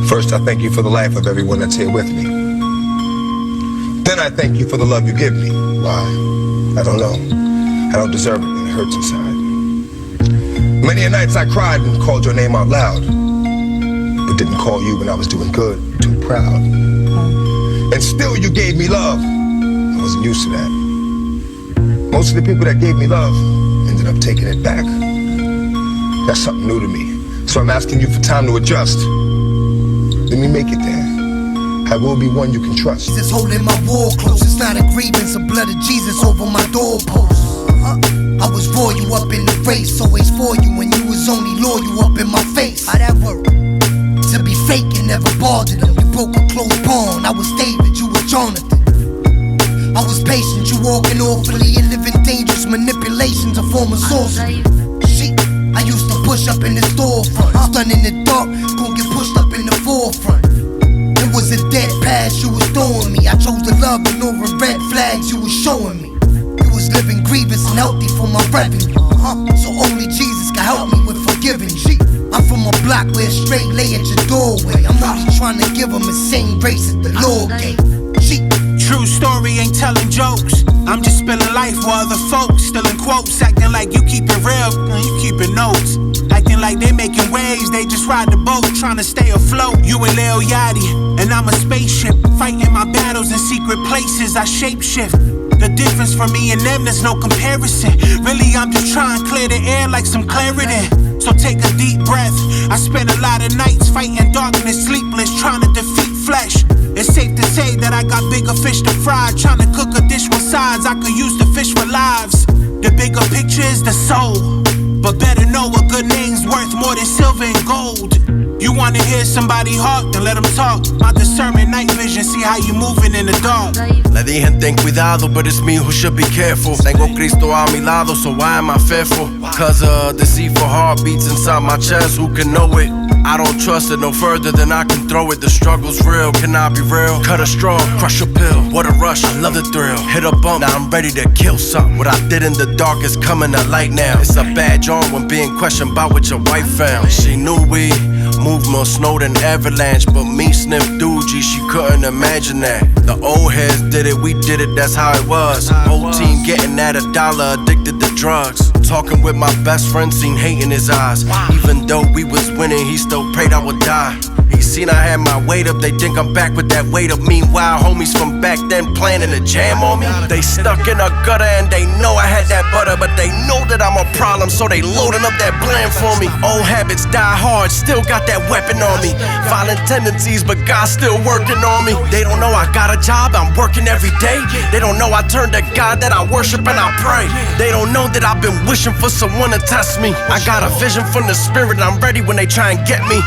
First, I thank you for the life of everyone that's here with me. Then I thank you for the love you give me. Why? I don't know. I don't deserve it, and it hurts inside. Many a nights I cried and called your name out loud, but didn't call you when I was doing good, too proud. And still you gave me love. I wasn't used to that. Most of the people that gave me love ended up taking it back. That's something new to me. So I'm asking you for time to adjust. Let me make it there. I will be one you can trust. Just holding my war close. It's not a grievance, the blood of Jesus over my doorpost. I was raw, you up in the race. Always for you when you was only loyal, you up in my face. How that work? To be fake and never bothered them. You broke a close bond. I was David, you were Jonathan. I was patient, you walking awfully and living dangerous manipulations, a form of sorcery. Shit, I used to push up in the storefront, stun in the dark, gon' get pushed up in the forefront. It was a dead pass you was throwing me. I chose to love, ignoring red flags you was showing me. It was living grievous and healthy for my revenue. So only Jesus can help me with forgiving you. I'm from a block where straight lay at your doorway. I'm only trying to give them the same grace as the Lord gave. True story, ain't telling jokes. I'm just spilling life while other folks still in quotes, acting like you keep it real, you keeping notes. Acting like they making waves, they just ride the boat, trying to stay afloat. You a Lil Yachty, and I'm a spaceship, fighting my battles in secret places, I shapeshift. The difference for me and them, there's no comparison. Really, I'm just trying to clear the air like some clarity. So take a deep breath. I spent a lot of nights fighting darkness, sleepless, trying to defeat flesh. It's safe to say that I got bigger fish to fry, trying to cook a dish with sides I could use to fish for lives. The bigger picture is the soul, but better know a good name's worth more than silver and gold. You wanna hear somebody heart, then let them talk. My discernment, night vision, see how you moving in the dark. Le dije ten cuidado, but it's me who should be careful. Tengo Cristo a mi lado, so why am I fearful? Cause deceitful heartbeats inside my chest, who can know it? I don't trust it no further than I can throw it. The struggle's real, can I be real? Cut a straw, crush a pill, what a rush, I love the thrill. Hit a bump, now I'm ready to kill something. What I did in the dark is coming to light now. It's a badge on when being questioned about what your wife found. She knew we moved more snow than avalanche, but me sniff doogie, she couldn't imagine that. The old heads did it, we did it, that's how it was. Whole team getting at $1, addicted to drugs. Talking with my best friend, seen hate in his eyes. Even though we was winning, he still prayed I would die. He seen I had my weight up, they think I'm back with that weight up. Meanwhile, homies from back then planning a jam on me. They stuck in a gutter and they know I had that butter, but they know that I'm a problem, so they loading up that blend for me. Old habits die hard, still got that weapon on me. Violent tendencies, but God's still working on me. They don't know I got a job, I'm working every day. They don't know I turn to God that I worship and I pray. They don't know that I've been wishing for someone to test me. I got a vision from the spirit, I'm ready when they try and get me.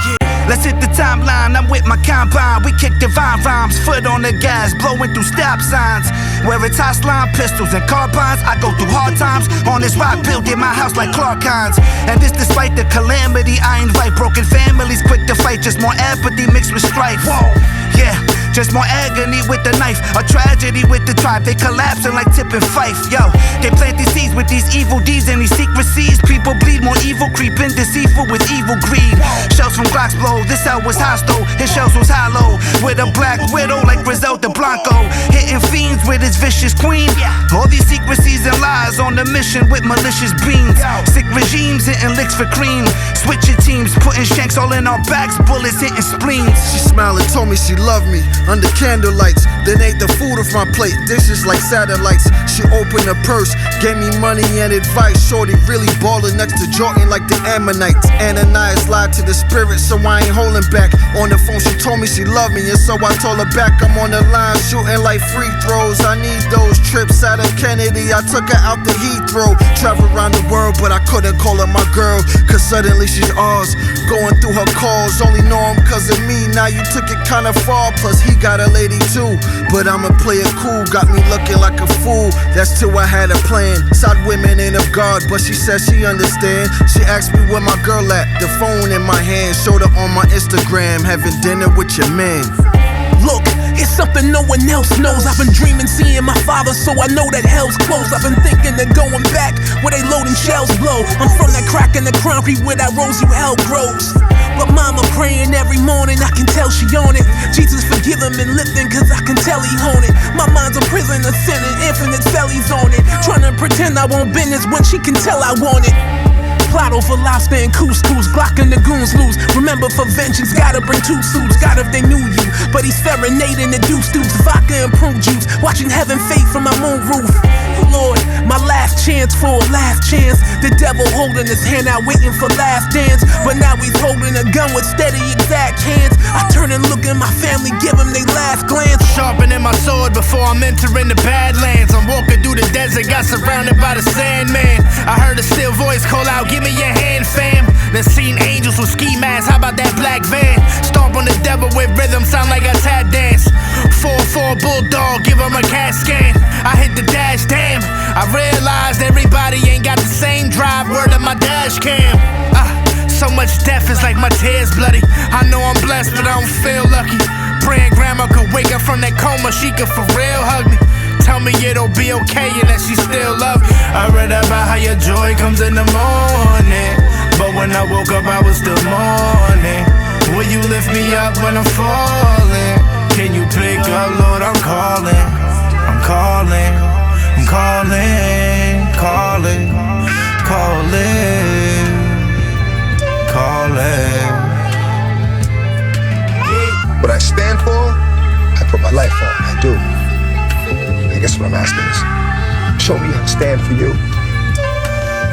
Let's hit the timeline, I'm with my combine. We kick divine rhymes, foot on the gas, blowing through stop signs. Where it's high slime, pistols and carbines. I go through hard times, on this rock building my house like Clark Hines. And this despite the calamity, I invite broken families quick to fight. Just more apathy mixed with strife. Whoa, yeah, just more agony with the knife. A tragedy with the tribe, they collapsing like Tip and Fife. Yo, they plant these seeds with these evil deeds and these secrecies. People bleed more evil, creeping deceitful with evil greed. Shells from Glocks blow, this cell was hostile, his shells was hollow. With a black widow like Griselda Blanco, hitting fiends with his vicious queen. All these secrecies and lies on the mission with malicious beams. Sick regimes hitting licks for cream. Switching teams, putting shanks all in our backs, bullets hitting spleens. She smiled and told me she loved me under candlelights. Then ate the food off my plate, dishes like satellites. She opened her purse, gave me money and advice. Shorty really ballin' next to Jordan like the Ammonites. Ananias lied to the spirit, so I ain't holding back. On the phone she told me she loved me, and so I told her back. I'm on the line shooting like free throws. I need those trips out of Kennedy, I took her out to Heathrow. Travel around the world, but I couldn't call her my girl, cause suddenly she's ours. Going through her calls, only know him cause of me. Now you took it kinda far, plus he got a lady too. But I'ma play it cool, got me looking like a fool. That's till I had a plan. Side women ain't of God, but she said she understand. She asked me where my girl at, the phone in my hand. Showed her on my Instagram, having dinner with your man. Look, it's something no one else knows. I've been dreaming, seeing my father, so I know that hell's close. I've been thinking of going back where they loading shells blow. I'm from that crack in the concrete where that rose you hell grows. But mama praying every every morning, I can tell she on it. Jesus forgive him and lift him, cause I can tell he haunted. My mind's a prison, a sin, and infinite cellies on it. Tryna pretend I won't business when she can tell I want it. Plotto for lobster and couscous, Glock and the goons lose. Remember for vengeance, gotta bring 2 suits. God if they knew you, but he's serenading the deuce, vodka and prune juice. Watching heaven fade from my moon roof. Lord, my last chance for a last chance. The devil holding his hand out, waiting for last dance. But now he's holding a gun with steady exact hands. I turn and look at my family, give them they last glance. Sharpening my sword before I'm entering the Badlands. I'm walking through the desert, got surrounded by the Sandman. I heard a still voice call out, give me your hand, fam. Then seen angels with ski masks, how about that black van? Stomp on the devil with rhythm, sound like a tap dance. 4-4 bulldog, give him a CAT scan. I hit the dash, damn. I realized everybody ain't got the same drive, word of my dash cam. So much death is like my tears bloody. I know I'm blessed, but I don't feel lucky. Praying grandma could wake up from that coma, she could for real hug me. Tell me it'll be okay and that she still love me. I read about how your joy comes in the morning, but when I woke up I was still mourning. Will you lift me up when I'm falling? Can you pick up, Lord, I'm calling. I'm calling, I'm calling, calling, calling, calling. What I stand for, I put my life on, I do. I guess what I'm asking is, show me how to stand for you.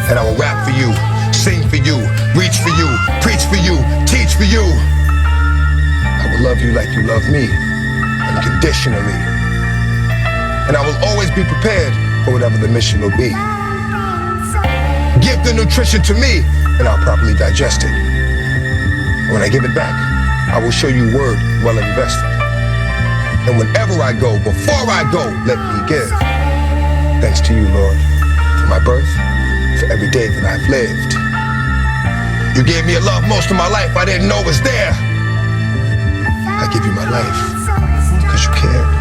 And I will rap for you, sing for you, reach for you, preach for you, teach for you. I will love you like you love me, unconditionally. And I will always be prepared for whatever the mission will be. Give the nutrition to me, and I'll properly digest it. When I give it back, I will show you word well invested. And whenever I go, before I go, let me give. Thanks to you, Lord, for my birth, for every day that I've lived. You gave me a love most of my life I didn't know was there. I give you my life, because you cared.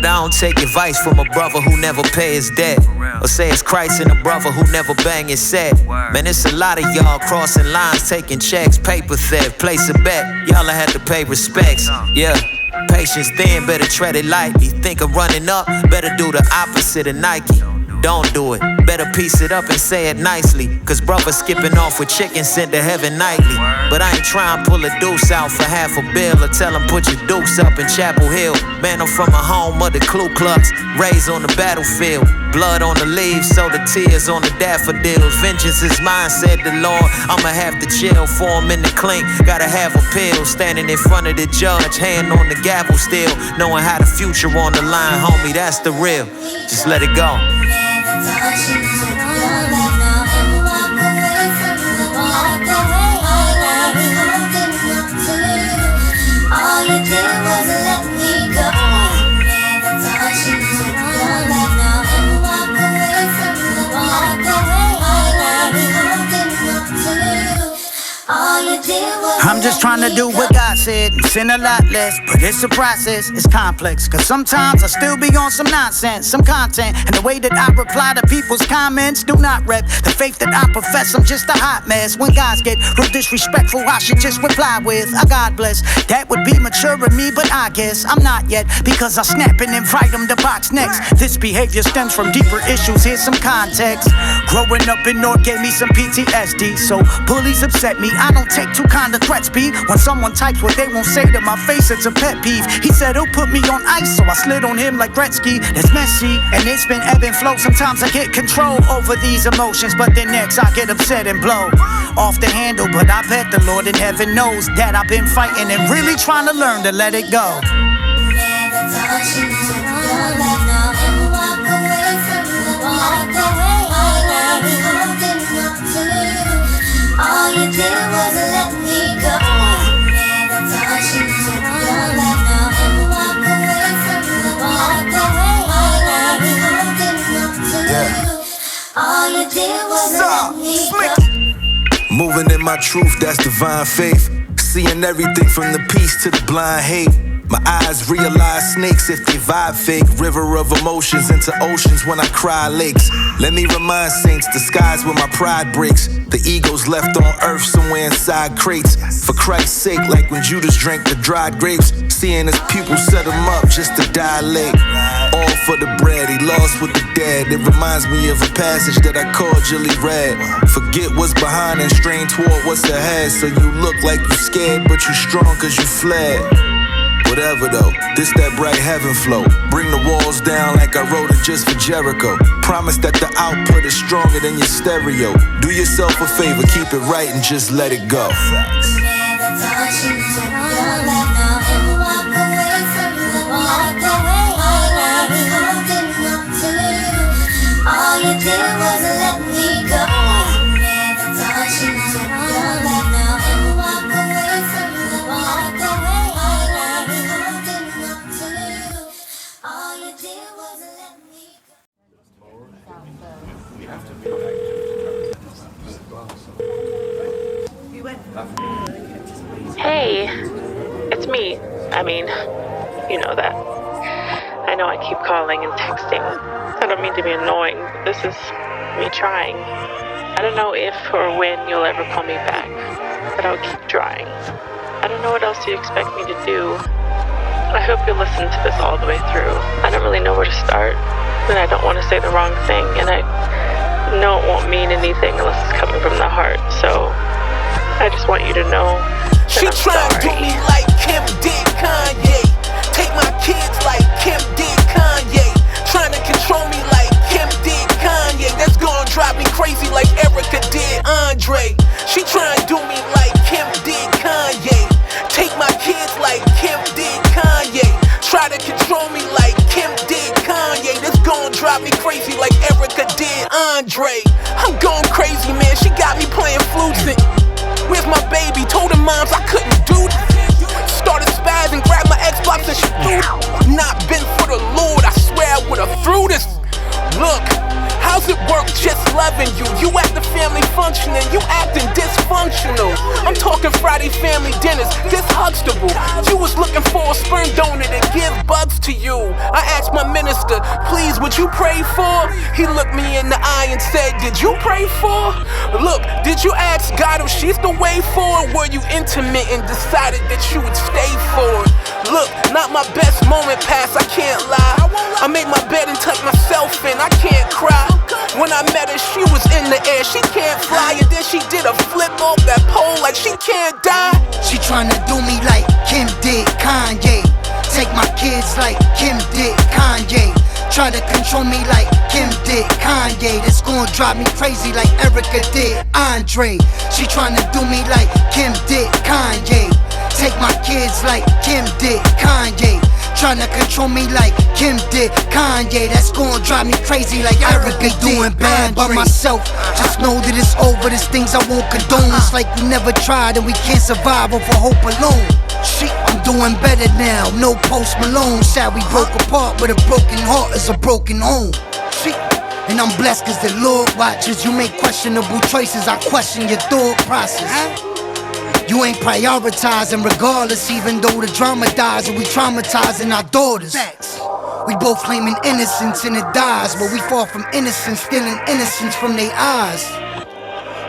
I don't take advice from a brother who never pay his debt, or say it's Christ and a brother who never bang his set. Man, it's a lot of y'all crossing lines, taking checks, paper theft, place a bet. Y'all had to pay respects, yeah. Patience then, better tread it lightly. Think of running up, better do the opposite of Nike. Don't do it, better piece it up and say it nicely. Cause brother skipping off with chicken sent to heaven nightly. But I ain't trying to pull a deuce out for half a bill, or tell him put your dukes up in Chapel Hill. Man, I'm from a home of the Ku Klux, raised on the battlefield. Blood on the leaves, so the tears on the daffodils. Vengeance is mine, said the Lord. I'ma have to chill for him in the clink. Gotta have a pill, standing in front of the judge, hand on the gavel still. Knowing how the future on the line, homie, that's the real. Just let it go. All you did was let me go. Never touch you, and walk away from the walk away. Holding up to you. All you did was I'm just trying to do what God said and sin a lot less, but it's a process, it's complex. Cause sometimes I still be on some nonsense, some content, and the way that I reply to people's comments do not rep the faith that I profess. I'm just a hot mess. When guys get real disrespectful, I should just reply with a God bless. That would be mature in me, but I guess I'm not yet, because I snap and invite them to box next. This behavior stems from deeper issues, here's some context. Growing up in North gave me some PTSD, so bullies upset me. I don't take too kind of threats, B. When someone types what they won't say to my face, it's a pet peeve. He said he'll put me on ice, so I slid on him like Gretzky. It's messy, and it's been ebb and flow. Sometimes I get control over these emotions, but then next I get upset and blow off the handle. But I bet the Lord in heaven knows that I've been fighting and really trying to learn to let it go. never touch you, and walk away from the walk away. Holding up to you. All you did was let me go. Never touch you, and walk away from the walk away. Holding up to you. All you did was let me go. Moving in my truth, that's divine faith. Seeing everything from the peace to the blind hate. My eyes realize snakes if they vibe fake. River of emotions into oceans when I cry lakes. Let me remind saints, the sky's where my pride breaks. The ego's left on earth somewhere inside crates. For Christ's sake, like when Judas drank the dried grapes. Seeing his pupils set him up just to dilate. All for the bread, he lost with the dead. It reminds me of a passage that I cordially read. Forget what's behind and strain toward what's ahead. So you look like you scared, but you strong cause you fled. Whatever though, this that bright heaven flow. Bring the walls down like I wrote it just for Jericho. Promise that the output is stronger than your stereo. Do yourself a favor, keep it right and just let it go. All you did was let me go. Never touch you, took your back now and walk away from you. Walk away, holding up to you. All you did was let me go. Hey, it's me. I mean, you know that. I know I keep calling and texting. I don't mean to be annoying, but this is me trying. I don't know if or when you'll ever call me back, but I'll keep trying. I don't know what else you expect me to do. I hope you'll listen to this all the way through. I don't really know where to start, and I don't want to say the wrong thing, and I know it won't mean anything unless it's coming from the heart, so I just want you to know that She I'm trying to do sorry. me like Kim did Kanye. Take my kids like Kim did Kanye. Trying to control me like Kim did Kanye. That's gonna drive me crazy like Erica did Andre. She trying to do me like Kim did Kanye. Take my kids like Kim did Kanye. Try to control me like Kim did Kanye. That's gonna drive me crazy like Erica did Andre. I'm going crazy, man. She got me playing flutes and where's my baby? Told her moms I couldn't do this. Started spazzing, grabbed my Xbox and she threw it. Not been for the Lord, I swear I would've threw this. Look, how's it work just loving you? You at the family function and you acting dysfunctional. I'm talking Friday family dinners, this Huxtable. You was looking for a sperm donor to give bugs to you. I asked my minister, please would you pray for? He looked me in the eye and said, did you pray for? Look, did you ask God if she's the way for? Were you intimate and decided that you would stay for it? Look, not my best moment pass, I can't lie. I made my bed and tucked myself in, I can't cry. When I met her, she was in the air, she can't fly. And then she did a flip off that pole like she can't die. She tryna do me like Kim did Kanye. Take my kids like Kim did Kanye. Try to control me like Kim did Kanye. That's gonna drive me crazy like Erica did Andre. She tryna do me like Kim did Kanye. Take my kids like Kim did Kanye. Tryna control me like Kim did Kanye. That's gonna drive me crazy like Erica doing bad by myself. Just know that it's over, there's things I won't condone. It's like we never tried and we can't survive off of hope alone. Shit, I'm doing better now, no Post Malone. Sad we broke apart, but a broken heart is a broken home. Shit, and I'm blessed cause the Lord watches. You make questionable choices, I question your thought process. You ain't prioritizing regardless, even though the drama dies and we traumatizing our daughters. We both claiming innocence and it dies, but we far from innocence, stealing innocence from their eyes.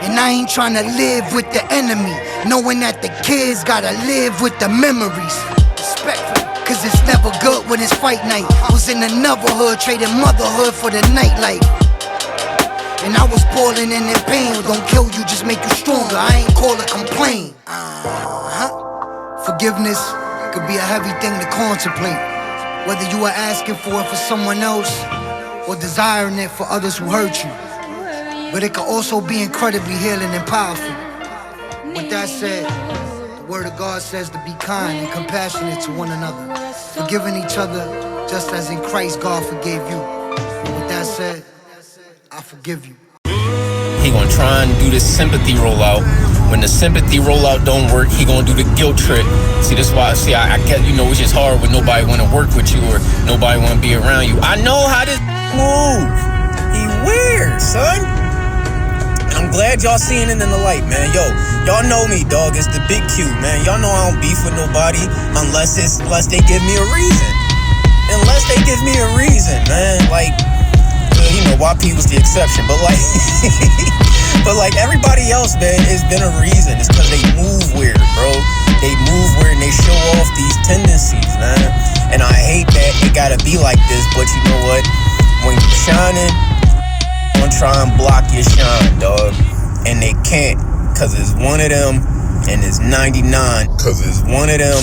And I ain't tryna live with the enemy, knowing that the kids gotta live with the memories. Respectfully, cause it's never good when it's fight night. Was in another hood, trading motherhood for the nightlife. And I was boiling in pain. Don't kill you, just make you stronger. I ain't call it complain. Forgiveness could be a heavy thing to contemplate. Whether you are asking for it for someone else or desiring it for others who hurt you. But it can also be incredibly healing and powerful. With that said, the word of God says to be kind and compassionate to one another, forgiving each other just as in Christ God forgave you. With that said, I forgive you. He gonna try and do this sympathy rollout. When the sympathy rollout don't work, he gonna do the guilt trip. See, that's why, I get, you know, it's just hard when nobody wanna work with you or nobody wanna be around you. I know how this move. He weird, son. And I'm glad y'all seeing it in the light, man. Yo, y'all know me, dog. It's the big Q, man. Y'all know I don't beef with nobody unless they give me a reason. Unless they give me a reason, man. Like, you know, YP was the exception, but like, everybody else, man, it's been a reason. It's because they move weird, bro. They move weird and they show off these tendencies, man. And I hate that it gotta be like this, but you know what? When you shining, gonna try and block your shine, dog. And they can't, cause it's one of them, and it's 99, cause it's one of them.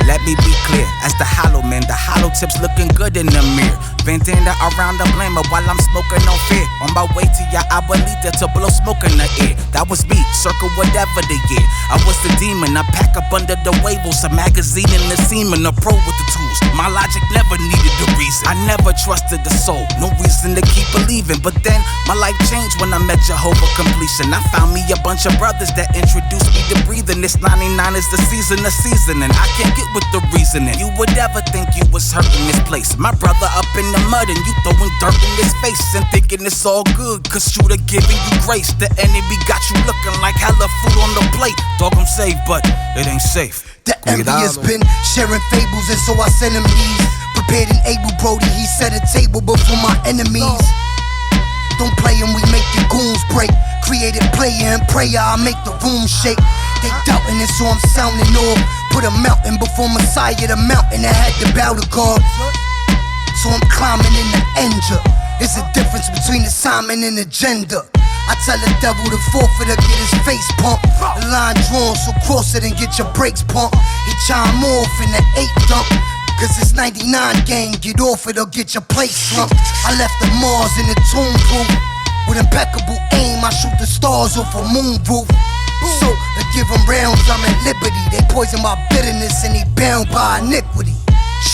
Let me be clear, as the hollow man, the hollow tips looking good in the mirror. Bandana around the blamer while I'm smoking on fear. On my way to your abuelita to blow smoke in the air. That was me, circle whatever the year. I was the demon, I pack up under the wables, a magazine and the semen, a pro with the tools. My logic never needed a reason. I never trusted the soul, no reason to keep believing. But then my life changed when I met Jehovah Completion. I found me a bunch of brothers that introduced me to breathing. This 99 is the season of seasoning. I can't get with the reasoning. You would ever think you was hurting this place. My brother up in the mud and you throwing dirt in his face and thinking it's all good, cause Judah giving you grace. The enemy got you looking like hella food on the plate. Dog, I'm safe, but it ain't safe. The envy has been sharing fables, and so I sent him these. Prepared and able, Prodi, he set a table before my enemies. Don't play him, we make your goons break. Created player and prayer, I make the room shake. They doubting it, so I'm sounding off. Put a mountain before Messiah, the mountain that had to bow to God. So I'm climbing in the Endja. There's a difference between assignment and agenda. I tell the devil to forfeit or get his face pumped. The line drawn, so cross it and get your brakes pumped. He chime off in the 8 dump, cause it's 99 gang, get off it or get your plate slumped. I left the Mars in the tomb proof. With impeccable aim, I shoot the stars off a moon roof. So, to give them rounds, I'm at liberty. They poison my bitterness and they bound by iniquity.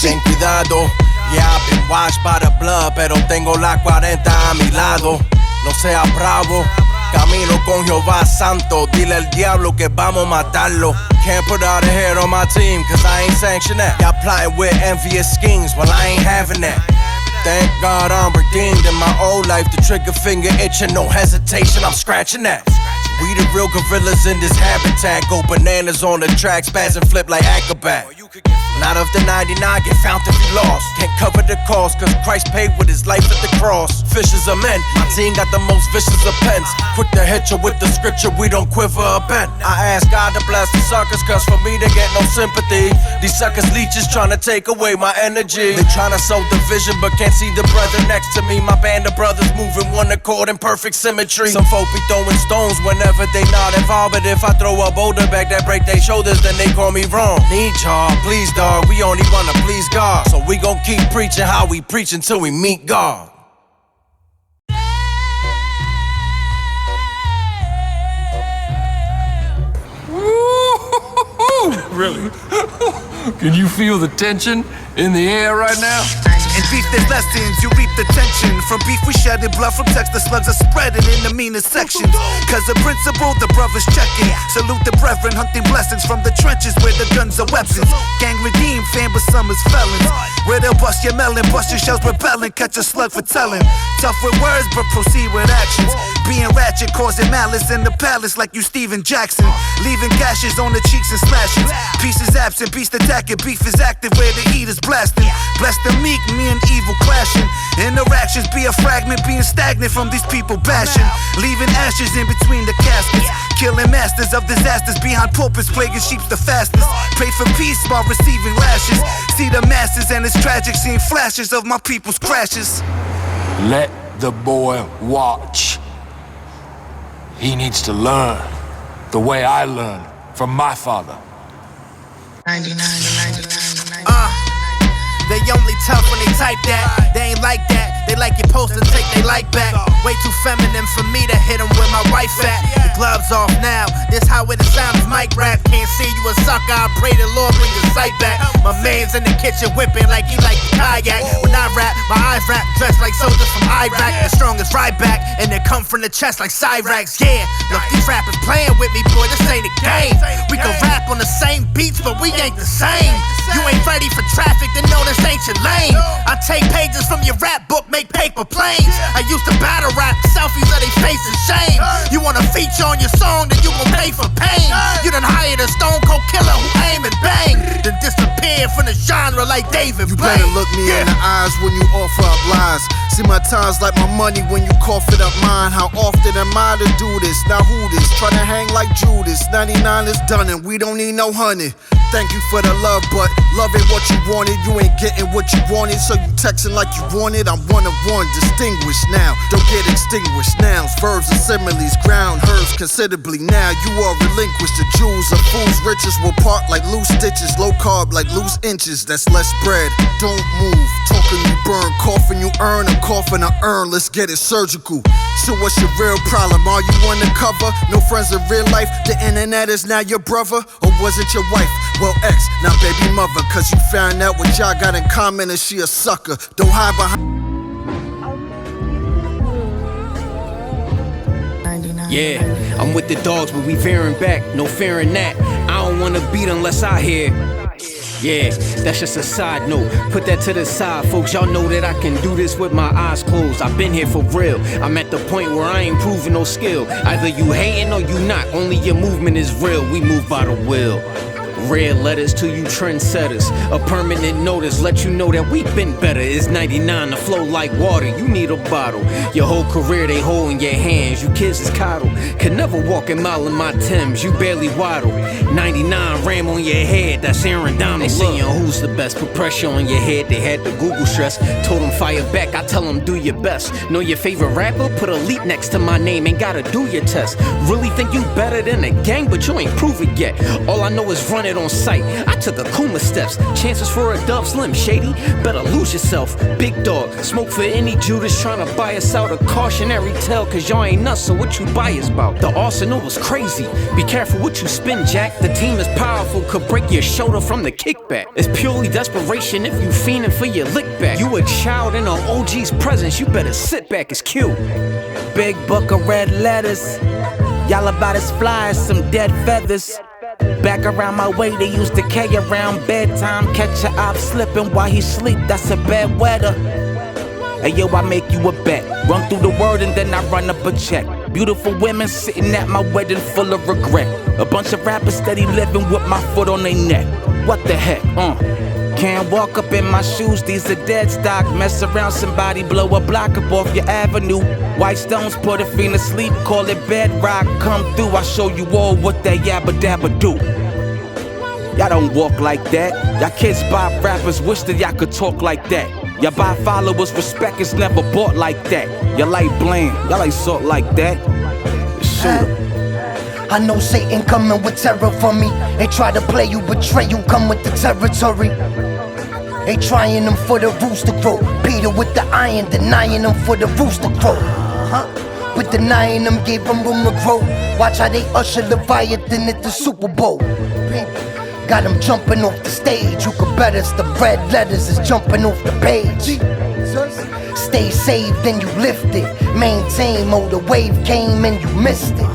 Ten cuidado, yeah, I've been washed by the blood, pero tengo la 40 a mi lado. No sea bravo, camino con Jehová Santo. Dile al diablo que vamos a matarlo. Can't put out a head on my team, cause I ain't sanctioned that. Y'all plotting with envious schemes, well I ain't having that. Thank God I'm redeemed in my old life. The trigger finger itching, no hesitation, I'm scratching that. We the real gorillas in this habitat. Go bananas on the track, spaz and flip like acrobat. Not of the 99 get found to be lost. Can't cover the cost, cause Christ paid with his life at the cross. Fishers are men, my team got the most vicious of pens. Quick to hit you with the scripture, we don't quiver a bent. I ask God to bless the suckers, cause for me they get no sympathy. These suckers leeches trying to take away my energy. They trying to sow division but can't see the brother next to me. My band of brothers moving one accord in perfect symmetry. Some folk be throwing stones whenever they not involved, but if I throw a boulder back that break their shoulders, then they call me wrong. Need y'all, please dog, we only wanna please God. So we gon' keep preaching how we preach until we meet God. Really? Can you feel the tension in the air right now? In beef there's lessons, you reap the tension. From beef we shedded blood, from text the slugs are spreading in the meanest sections. Cause the principle, the brothers checking. Salute the brethren, hunting blessings from the trenches where the guns are weapons. Gang redeemed, fan but some is felons. Where they'll bust your melon, bust your shells rebelling, catch a slug for telling. Tough with words but proceed with actions. Being ratchet, causing malice in the palace like you Steven Jackson. Leaving gashes on the cheeks and slashes. Pieces absent, beast attacking, beef is active where the heat is blasting. Bless the meek, me and evil clashing. Interactions be a fragment, being stagnant from these people bashing. Leaving ashes in between the caskets. Killing masters of disasters behind pulpits, plaguing sheep the fastest. Pray for peace while receiving lashes. See the masses and it's tragic seeing flashes of my people's crashes. Let the boy watch. He needs to learn the way I learned from my father. 99. They only tough when they type that. They ain't like that. They like your post and take they like back. Way too feminine for me to hit them where my wife at. The gloves off now. This how it sounds. Mic rap. Can't see you a sucker. I pray the Lord bring your sight back. My man's in the kitchen whipping like he like the kayak. When I rap, my eyes rap. Dressed like soldiers from Iraq. The strongest right back. And they come from the chest like Cyrax. Yeah, look, these rappers playing with me, boy. This ain't a game. We can rap on the same beats, but we ain't the same. You ain't ready for traffic, then know this ain't your lane. I take pages from your rap book, make paper planes. I used to battle rap selfies of they face and shame. You wanna feature on your song, then you gon' pay for pain. You done hired a stone cold killer who aim and bang, then disappear from the genre like David You Blaine. better look me in the eyes when you offer up lies. See my times like my money when you cough it up mine. How often am I to do this? Now who this? Try to hang like Judas. 99 is done and we don't need no honey. Thank you for the love, but love ain't what you wanted. You ain't getting what you wanted, so you texting like you wanted. I'm one of one, distinguished now. Don't get extinguished. Nouns, verbs, and similes. Ground herbs considerably. Now you are relinquished. The jewels of fools' riches will part like loose stitches. Low carb like loose inches. That's less bread. Don't move. Talking you burn. Coughing you earn. A cough and a earn. Let's get it surgical. So what's your real problem? Are you undercover? No friends in real life? The internet is now your brother? Or was it your wife? Well, ex, now baby mother. Cause you found out what y'all got in common and she a sucker. Don't hide behind. Yeah, I'm with the dogs, but we veering back. No fearing that. I don't wanna beat unless I hear. Yeah, that's just a side note. Put that to the side, folks. Y'all know that I can do this with my eyes closed. I've been here for real. I'm at the point where I ain't proving no skill. Either you hating or you not. Only your movement is real. We move by the will. Red letters to you trendsetters. A permanent notice, let you know that we been better. It's 99 to flow like water, you need a bottle. Your whole career they hold in your hands, you kids is coddle. Could never walk a mile in my Timbs, you barely waddle. 99 ram on your head, that's Aaron Donald. They saying who's the best, put pressure on your head. They had the Google stress, told them fire back, I tell them do your best. Know your favorite rapper, put a leap next to my name, ain't gotta do your test. Really think you better than the gang, but you ain't prove it yet. All I know is run it on sight. I took Akuma steps. Chances for a dub slim, shady. Better lose yourself. Big dog. Smoke for any Judas trying to buy us out. A cautionary tale, cause y'all ain't nuts, so what you biased about? The arsenal was crazy. Be careful what you spin, Jack. The team is powerful, could break your shoulder from the kickback. It's purely desperation if you fiending for your lick back. You a child in an OG's presence, you better sit back, it's cute. Big book of red letters. Y'all about as fly as some dead feathers. Back around my way, they used to carry around bedtime. Catch a op slipping while he sleep, that's a bad weather. Hey yo, I make you a bet. Run through the word and then I run up a check. Beautiful women sitting at my wedding full of regret. A bunch of rappers steady living with my foot on their neck. What the heck, Can't walk up in my shoes, these are dead stock. Mess around somebody, blow a block up off your avenue. White stones put a fiend to sleep, call it bedrock. Come through, I show you all what that yabba dabba do. Y'all don't walk like that. Y'all kids buy rappers, wish that y'all could talk like that. Y'all buy followers, respect is never bought like that. Y'all like bland, y'all like salt like that. Shoot 'em. I know Satan coming with terror for me. They try to play you, betray you, come with the territory. They trying them for the rooster crow. Peter with the iron, denying them for the rooster crow. But denying them gave them room to grow. Watch how they usher Leviathan at the Super Bowl. Got them jumping off the stage. You could bet us the red letters is jumping off the page. Stay safe, then you lift it. Maintain, oh the wave came and you missed it.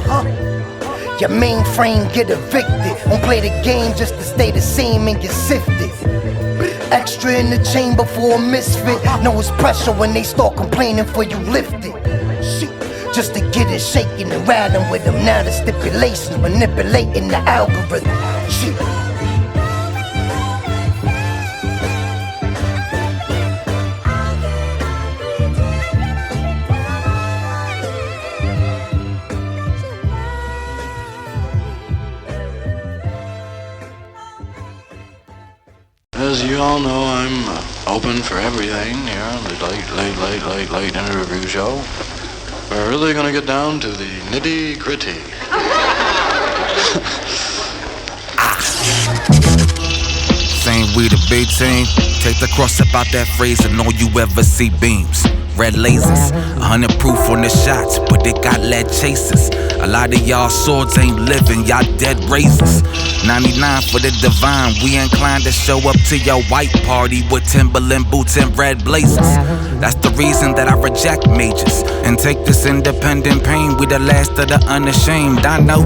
Your mainframe get evicted. Don't play the game just to stay the same and get sifted. Extra in the chamber for a misfit. Know it's pressure when they start complaining for you lifted. Just to get it shaking and rattling with them. Now the stipulations manipulating the algorithm. As you all know, I'm open for everything here on the late interview show. We're really gonna get down to the nitty-gritty. Saying we the big team, take the cross about that phrase and all you ever see beams. Red lasers, 100 proof on the shots, but they got lead chasers. A lot of y'all swords ain't living, y'all dead razors. 99 for the divine, we inclined to show up to your white party with Timberland boots and red blazers. That's the reason that I reject majors and take this independent pain. We the last of the unashamed. I know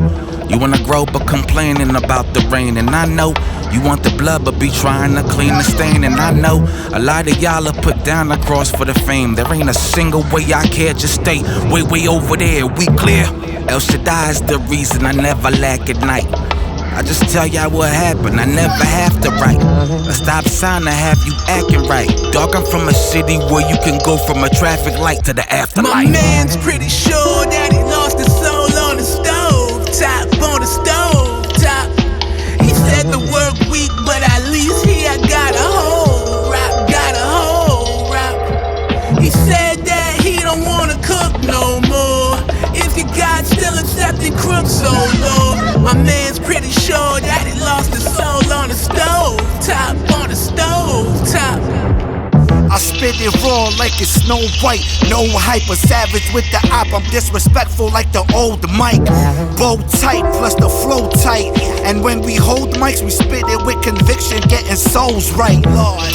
you wanna grow but complaining about the rain, and I know you want the blood but be trying to clean the stain. And I know a lot of y'all are put down the cross for the fame. There ain't a single way I care, just stay way over there, we clear. El Shaddai is the reason I never lack at night. I just tell y'all what happened, I never have to write a stop sign to have you acting right. Dog, I'm from a city where you can go from a traffic light to the afterlife. My man's pretty sure that he lost his soul on the stove top, on the stove top. He said the work weak, but at least he got a whole rap, got a whole rap. He said that he don't wanna cook no more. If you got still accepting crooks, so Lord. My man's pretty sure that he lost his soul on the stove top, on the stove top. I spit it raw like it's Snow White. No hyper, savage with the op. I'm disrespectful like the old mic. Bow tight plus the flow tight. And when we hold mics, we spit it with conviction, getting souls right.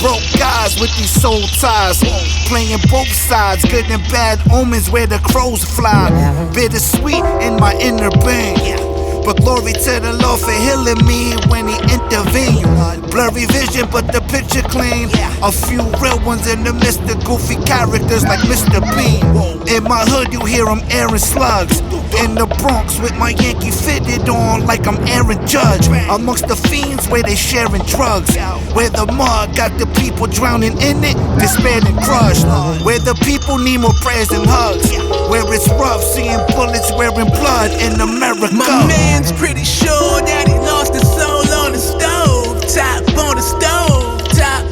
Broke guys with these soul ties, playing both sides. Good and bad omens where the crows fly. Bittersweet in my inner being, but glory to the Lord for healing me when he intervened. Blurry vision, but the picture clean. A few real ones in the midst of goofy characters like Mr. Bean. In my hood, you hear him airing slugs. In the Bronx with my Yankee fitted on like I'm Aaron Judge. Amongst the fiends where they sharing drugs. Where the mud got the people drowning in it, despaired and crushed. Where the people need more prayers and hugs. Where it's rough seeing bullets wearing blood in America. My man's pretty sure that he lost his soul on the stove top, on the stove top.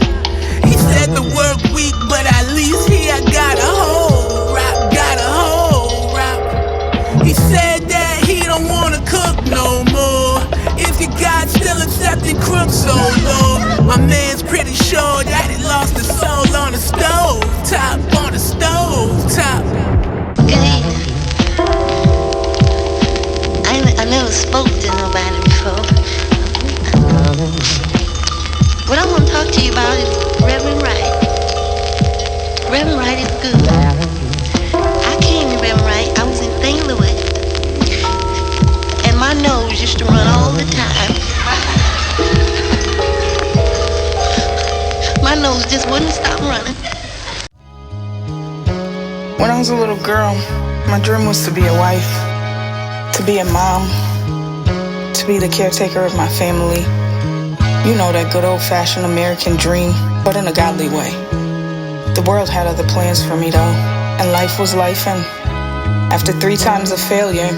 He said the work weak, but at least he got a whole rap, got a whole rap. He said that he don't wanna cook no more. If you got still accepting crooks, so Lord. My man's pretty sure that he lost his soul on the stove top, on the stove top. I never spoke to nobody before. What I want to talk to you about is Reverend Wright. Reverend Wright is good. I came to Reverend Wright, I was in St. Louis, and my nose used to run all the time. My nose just wouldn't stop running. When I was a little girl, my dream was to be a wife, to be a mom, to be the caretaker of my family. You know, that good old-fashioned American dream, but in a godly way. The world had other plans for me though, and life was life, and after 3 times of failure,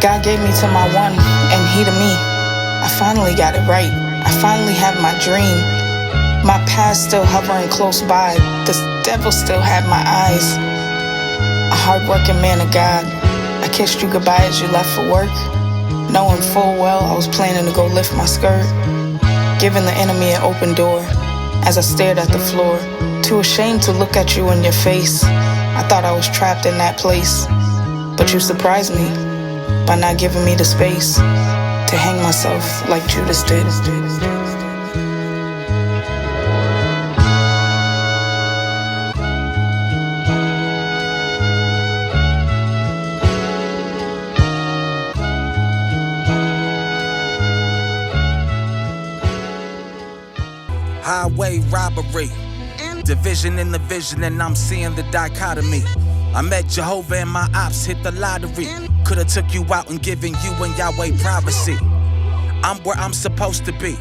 God gave me to my one, and he to me. I finally got it right. I finally have my dream. My past still hovering close by. The devil still had my eyes. A hard-working man of God. I kissed you goodbye as you left for work, knowing full well I was planning to go lift my skirt, giving the enemy an open door as I stared at the floor, too ashamed to look at you in your face. I thought I was trapped in that place, but you surprised me by not giving me the space to hang myself like Judas did. Highway robbery, division in the vision, and I'm seeing the dichotomy. I met Jehovah and my ops hit the lottery. Could've took you out and given you and Yahweh privacy. I'm where I'm supposed to be.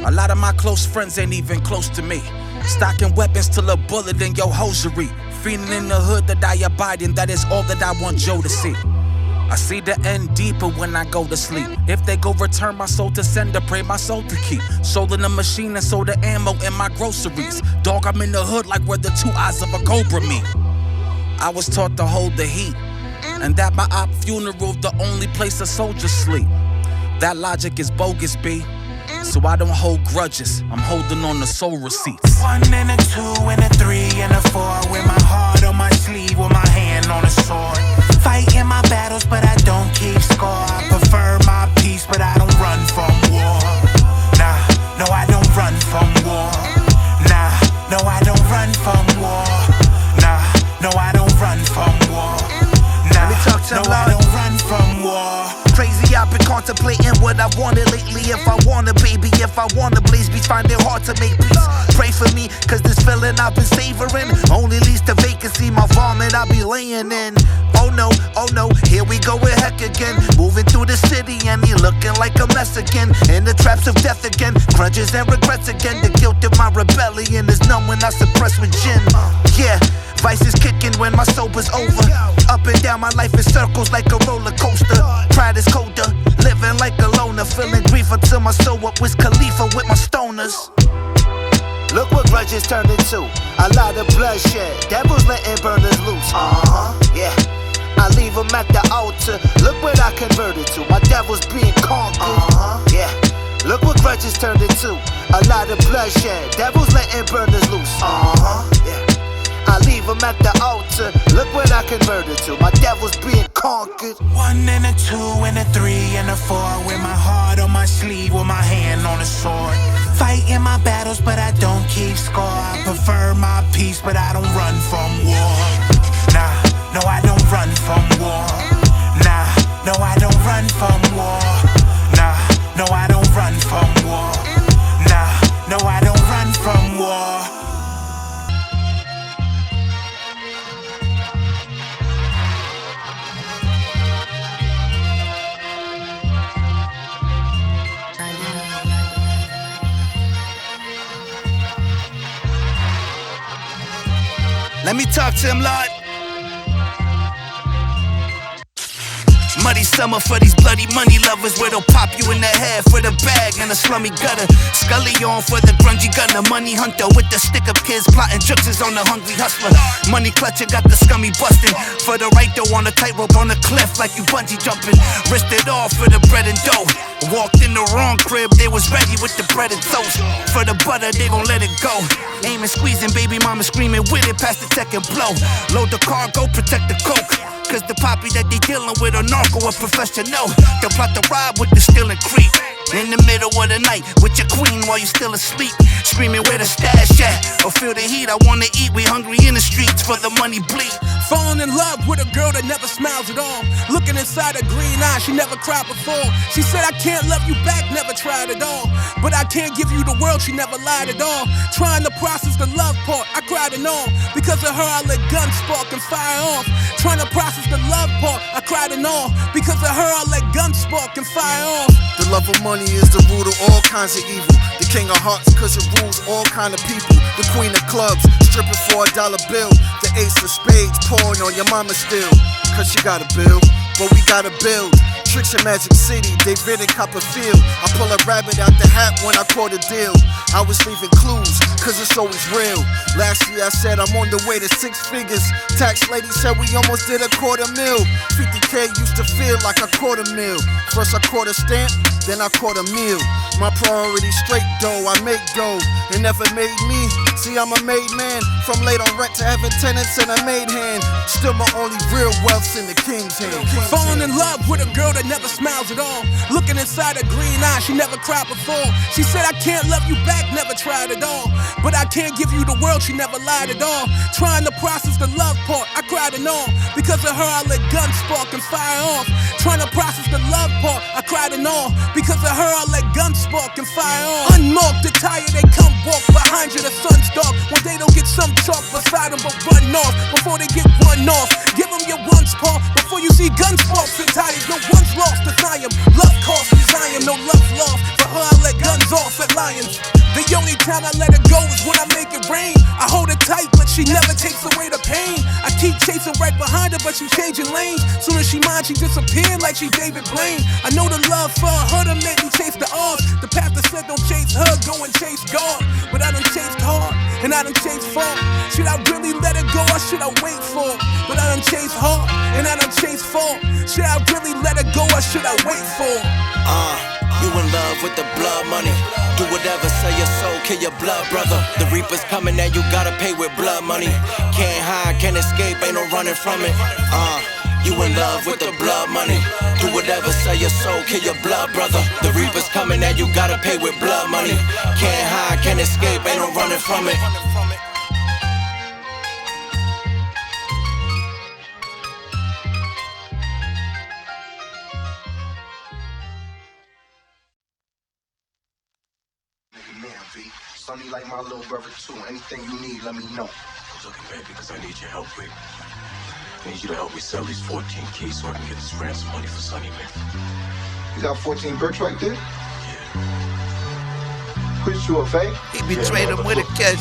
A lot of my close friends ain't even close to me. Stocking weapons till a bullet in your hosiery. Feeling in the hood that I abide in, that is all that I want Joe to see. I see the end deeper when I go to sleep. If they go return my soul to sender, pray my soul to keep. Soul in the machine and sold the ammo in my groceries. Dog, I'm in the hood like where the 2 eyes of a cobra meet. I was taught to hold the heat, and that my op funeral the only place a soldier sleep. That logic is bogus, B. So I don't hold grudges, I'm holding on to soul receipts. 1 and a 2 and a 3 and a 4, with my heart on my sleeve, with my hand on a sword. Fighting my battles, but I don't don't keep score. I prefer my peace, but I don't run from war. Nah, no, I don't run from war. Nah, no, I don't run from war. Nah, no, I don't run from war. Nah, no, I don't run from war. Crazy, I've been contemplating what I wanted lately. If I want a baby, if I want to blaze beats, find it hard to make peace. Pray for me, cause this feeling I've been savoring only leads to vacancy. My vomit I be laying in. Oh no, here we go with heck again. Moving through the city and he looking like a mess again. In the traps of death again, grudges and regrets again. The guilt of my rebellion is numb when I suppress with gin. Yeah, vice is kicking when my sober's over. Up and down my life in circles like a roller coaster. Pride is colder, living like a loner. Feeling grief until my soul up with Khalifa with my stoners. Look what grudges turned into, a lot of bloodshed. Devils letting burners loose, yeah. I leave them at the altar, look what I converted to. My devil's being conquered, yeah. Look what grudges turned into, a lot of bloodshed. Devils letting burners loose, yeah. I leave them at the altar, look what I converted to. My devil's being conquered. 1 and a 2 and a 3 and a 4. With my heart on my sleeve, with my hand on a sword. Fighting my battles, but I don't keep score. I prefer my peace, but I don't run from war. Nah, no, I don't run from war. Nah, no, I don't run from war. Nah, no, I don't run from war. Nah, no, I don't run from war. Let me talk to him, Lord. Muddy summer for these bloody money lovers, where they'll pop you in the head for the bag and a slummy gutter. Scully on for the grungy gunner, money hunter with the stick-up kids plotting juxes on the hungry hustler. Money clutcher got the scummy busting for the right though on a tightrope on a cliff like you bungee jumping. Risked it all for the bread and dough. Walked in the wrong crib, they was ready with the bread and toast. For the butter, they gon' let it go. Aiming, squeezing, baby mama screaming with it past the tech and blow. Load the cargo, protect the coke. Cause the poppy that they dealing with a narco, a professional. They'll plot to rob with the steal and creep. In the middle of the night with your queen while you still asleep. Screaming where the stash at, or feel the heat, I wanna eat. We hungry in the streets for the money bleed. Falling in love with a girl that never smiles at all. Looking inside her green eyes, she never cried before. She said I can't love you back, never tried at all. But I can't give you the world, she never lied at all. Trying to process the love part, I cried and all. Because of her I let guns spark and fire off. Trying to process the love part, I cried and all. Because of her I let guns spark and fire off. The love of money is the root of all kinds of evil. The king of hearts cause it rules all kind of people. The queen of clubs, stripping for $1 bill. The ace of spades, pouring on your mama still. Cause she got a bill, but we gotta build. Tricks in Magic City, David and Copperfield. I pull a rabbit out the hat when I caught a deal. I was leaving clues, cause it's always real. Last year I said I'm on the way to 6 figures. Tax lady said we almost did $250,000. 50K used to feel like I caught a meal. First I caught a stamp, then I caught a meal. My priority straight dough, I make dough. It never made me, see I'm a made man. From late on rent to having tenants and a maid hand. Still my only real wealth's in the king's hand. Falling in love with a girl that never smiles at all. Looking inside her green eyes, she never cried before. She said I can't love you back, never tried at all. But I can't give you the world, she never lied at all. Trying to process the love part, I cried and all. Because of her I let guns spark and fire off. Trying to process the love part, I cried and all. Because of her I let guns spark and fire off. Unmarked attire, they come walk behind you, the sun's dark. When they don't get some chalk beside them but run off. Before they get run off, give them your once paw. Before you see gun sparks and tires, no one's lost to tie him. Love costs desire, no love lost. For her I let guns off at Lions. The only time I let her go is when I make it rain. I hold her tight, but she never takes away the pain. I keep chasing right behind her, but she changing lanes. Soon as she minds, she disappeared like she David Blaine. I know the love for her to make me chase the odds. The pastor said don't chase her, go and chase God. But I done chased hard, and I done chased far. Should I really let her go, or should I wait for it? But I done chased hard, and I done chased far. Should I really let her go, or should I wait for it? You in love with the blood money. Do whatever, sell your soul, kill your blood brother. The reaper's coming and you gotta pay with blood money. Can't hide, can't escape, ain't no running from it. You in love with the blood money. Do never sell your soul, kill your blood brother. The reaper's coming and you gotta pay with blood money. Can't hide, can't escape, ain't no running from it. Sonny like my little brother too. Anything you need, let me know. I'm looking, baby, because I need your help, baby. I need you to help me sell these 14 keys so I can get this ransom money for Sonny, man. You got 14 bricks right there? Push you a fake? He betrayed him with a kiss.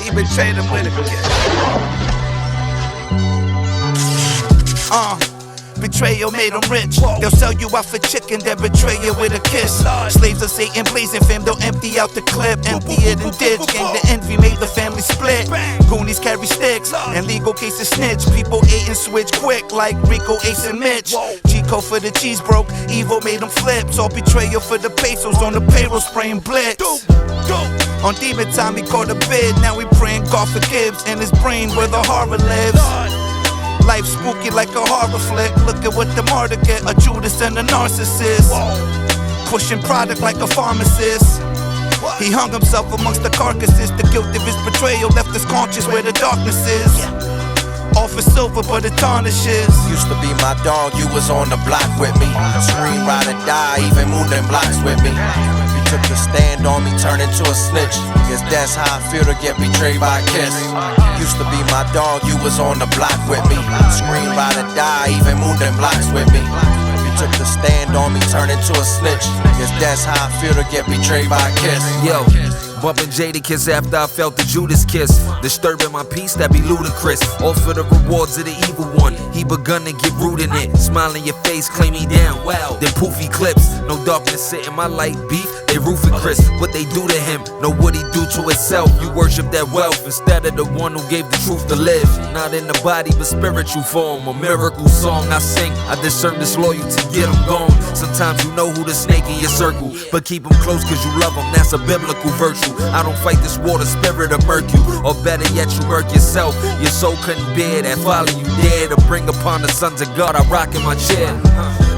He betrayed him with a kiss. Betrayal made them rich. They'll sell you out for chicken, then betray you with a kiss. Slaves of Satan blazing, fam, they'll empty out the clip. Empty it and ditch. Gang the envy made the family split. Goonies carry sticks, and legal cases snitch. People ate and switch quick, like Rico, Ace, and Mitch. G-Code for the cheese broke, evil made them flip. So betrayal for the pesos on the payroll spraying blitz. On demon time, he caught a bid. Now we praying God forgives in his brain where the horror lives. Life spooky like a horror flick. Look at what the martyr get, a Judas and a narcissist. Pushing product like a pharmacist. He hung himself amongst the carcasses. The guilt of his betrayal left us conscious where the darkness is. All for silver but it tarnishes. Used to be my dog, you was on the block with me. Scream, ride or die, even moving blocks with me. You took the stand on me, turned into a snitch. Guess that's how I feel to get betrayed by a kiss. Used to be my dog, you was on the block with me. Scream, ride or die, even moving blocks with me. You took the stand on me, turned into a snitch. Guess that's how I feel to get betrayed by a kiss. Yo, bumping Jada kiss after I felt the Judas kiss. Disturbing my peace, that be ludicrous. All for the rewards of the evil one. He begun to get rude in it. Smile in your face, claim me down. Wow, then poofy clips. No darkness sitting my light beef. They roofing Chris. What they do to him, know what he do to himself. You worship that wealth instead of the one who gave the truth to live. Not in the body, but spiritual form. A miracle song I sing. I discern disloyalty, get him gone. Sometimes you know who the snake in your circle, but keep him close cause you love him. That's a biblical virtue. I don't fight this war, the spirit of murk you. Or better yet, you murk yourself. Your soul couldn't bear that folly you dare to bring upon the sons of God. I rock in my chair.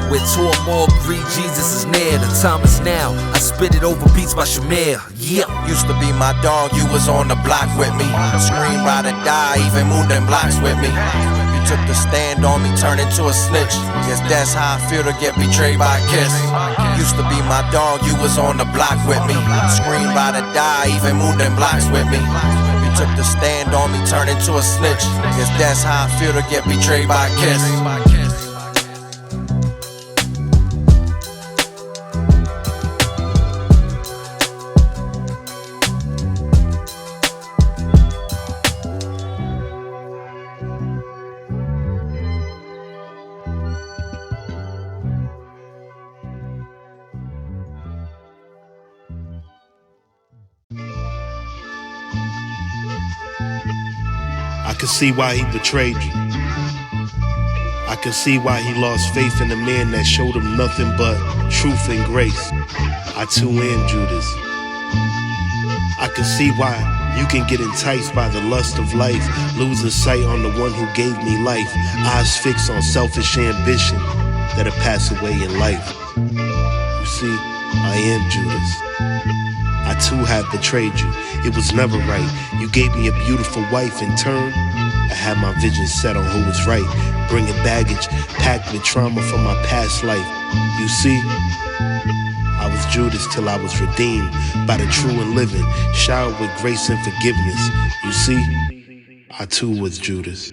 With two or more agree Jesus is near. The time is now. I spit it over beats by Shamir. Yeah. Used to be my dog, you was on the block with me. Scream, ride or die, even moving blocks with me. You took the stand on me, turned into a snitch. Guess that's how I feel to get betrayed by a kiss. Used to be my dog, you was on the block with me. Scream, ride or die, even moving blocks with me. You took the stand on me, turned into a snitch. Guess that's how I feel to get betrayed by a kiss. I can see why he betrayed you. I can see why he lost faith in a man that showed him nothing but truth and grace. I too am Judas. I can see why you can get enticed by the lust of life, losing sight on the one who gave me life. Eyes fixed on selfish ambition that'll pass away in life. You see, I am Judas. I too have betrayed you. It was never right. You gave me a beautiful wife in turn. I had my vision set on who was right, bringing baggage packed with trauma from my past life. You see, I was Judas till I was redeemed by the true and living, showered with grace and forgiveness. You see, I too was Judas.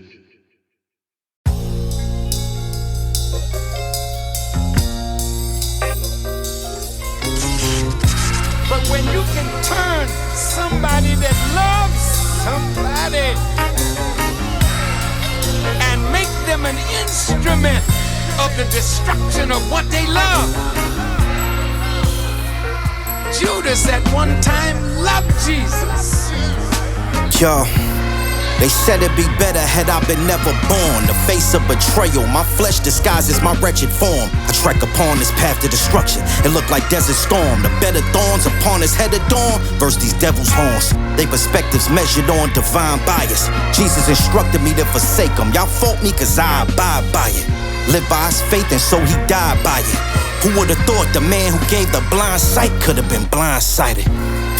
But when you can turn somebody that loves somebody and make them an instrument of the destruction of what they love. Judas at one time loved Jesus. Yo, They said it'd be better had I been never born. The face of betrayal, my flesh disguises my wretched form. I trek upon this path to destruction. It looked like desert storm. The bed of thorns upon his head at dawn versus these devil's horns. They perspectives measured on divine bias. Jesus instructed me to forsake them. Y'all fault me cause I abide by it. Live by his faith and so he died by it. Who would've thought the man who gave the blind sight could have been blindsided?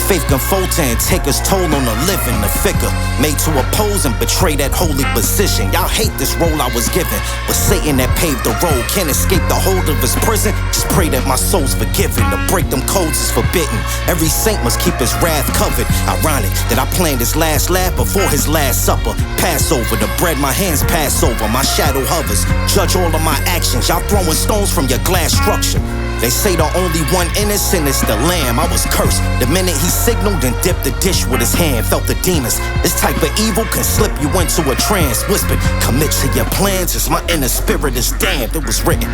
Faith can falter and take its toll on the living. The figure made to oppose and betray that holy position. Y'all hate this role I was given, but Satan that paved the road can't escape the hold of his prison. Just pray that my soul's forgiven. To break them codes is forbidden. Every saint must keep his wrath covered. Ironic that I planned his last laugh before his last supper. Passover, the bread my hands pass over. My shadow hovers. Judge all of my actions. Y'all throwing stones from your glass structure. They say the only one innocent is the lamb. I was cursed the minute he signaled and dipped the dish with his hand. Felt the demons. This type of evil can slip you into a trance. Whispered, commit to your plans as my inner spirit is damned. It was written.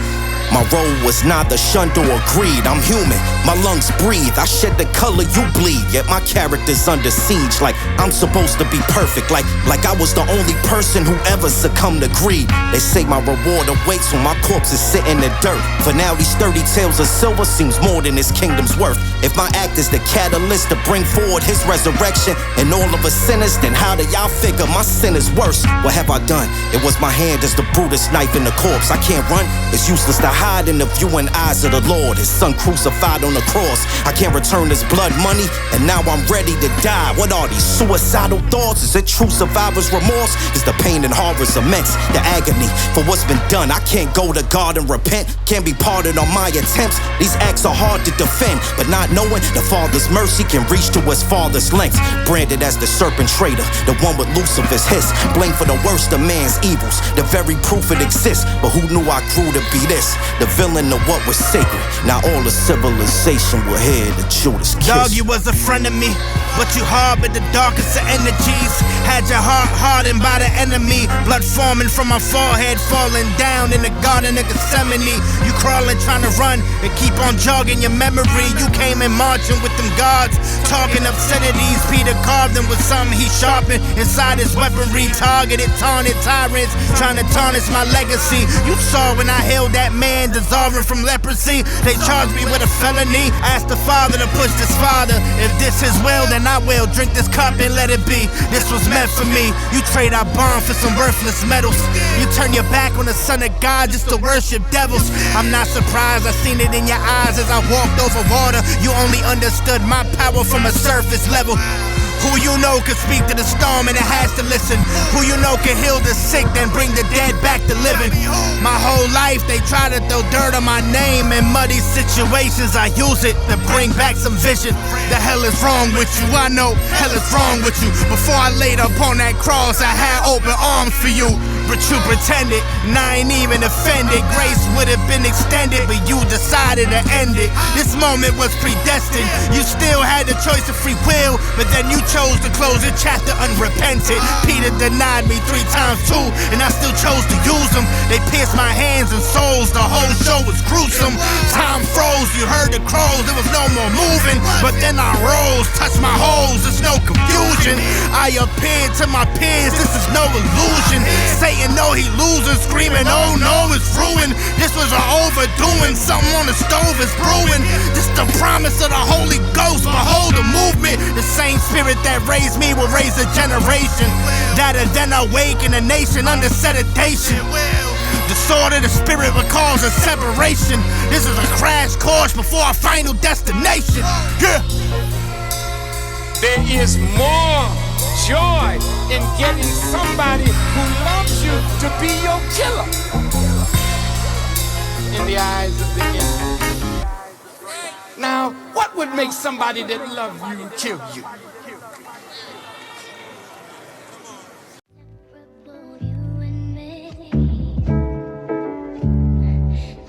My role was neither shunned or agreed. I'm human, my lungs breathe. I shed the color you bleed. Yet my character's under siege. Like I'm supposed to be perfect. Like I was the only person who ever succumbed to greed. They say my reward awaits when my corpse is sitting in the dirt. For now these 30 tales of silver seems more than his kingdom's worth. If my act is the catalyst to bring forward his resurrection and all of us sinners, then how do y'all figure my sin is worse? What have I done? It was my hand as the Brutus knife in the corpse. I can't run, it's useless to hide in the viewing eyes of the Lord. His son crucified on the cross. I can't return his blood money, and now I'm ready to die. What are these suicidal thoughts? Is it true survivor's remorse? Is the pain and horror's immense? The agony for what's been done. I can't go to God and repent. Can't be pardoned on my attempts. These acts are hard to defend, but not knowing the Father's mercy can reach to his farthest lengths. Branded as the serpent traitor, the one with Lucifer's hiss. Blamed for the worst of man's evils, the very proof it exists. But who knew I grew to be this? The villain of what was sacred. Now all the civilization will hear the Judas kiss. Dog, you was a friend of me, but you harbored the darkest of energies. Had your heart hardened by the enemy. Blood forming from my forehead, falling down in the garden of Gethsemane. You crawling, trying to run and keep on jogging your memory. You came in marching with them guards, talking obscenities. Peter carved them with something he sharpened inside his weaponry. Targeted, taunted tyrants, trying to tarnish my legacy. You saw when I held that man dissolving from leprosy. They charged me with a felony. Asked the Father to push this Father. If this is will, then I will drink this cup and let it be. This was meant for me. You trade our bond for some worthless metals. You turn your back on the Son of God just to worship devils. I'm not surprised, I seen it in your eyes as I walked over water. You only understood my power from a surface level. Who you know can speak to the storm and it has to listen. Who you know can heal the sick, then bring the dead back to living. My whole life they try to throw dirt on my name. In muddy situations I use it to bring back some vision. The hell is wrong with you? I know hell is wrong with you. Before I laid up on that cross I had open arms for you. But you pretended, and I ain't even offended. Grace would have been extended, but you decided to end it. This moment was predestined. You still had the choice of free will, but then you chose to close the chapter unrepentant. Peter denied me 3 times too, and I still chose to use them. They pierced my hands and souls, the whole show was gruesome. Time froze, you heard the crows, there was no more moving. But then I rose, touched my holes, there's no confusion. I appeared to my peers, this is no illusion. Satan know he losing, screaming, oh no, it's ruined. This was an overdoing, something on the stove is brewing. This the promise of the Holy Ghost, behold the movement. The same spirit that raised me will raise a generation that'll then awaken a nation under seditation. The sword of the spirit will cause a separation. This is a crash course before our final destination. Yeah. There is more joy in getting somebody who loves you to be your killer in the eyes of the enemy. Now, what would make somebody that loves you kill you?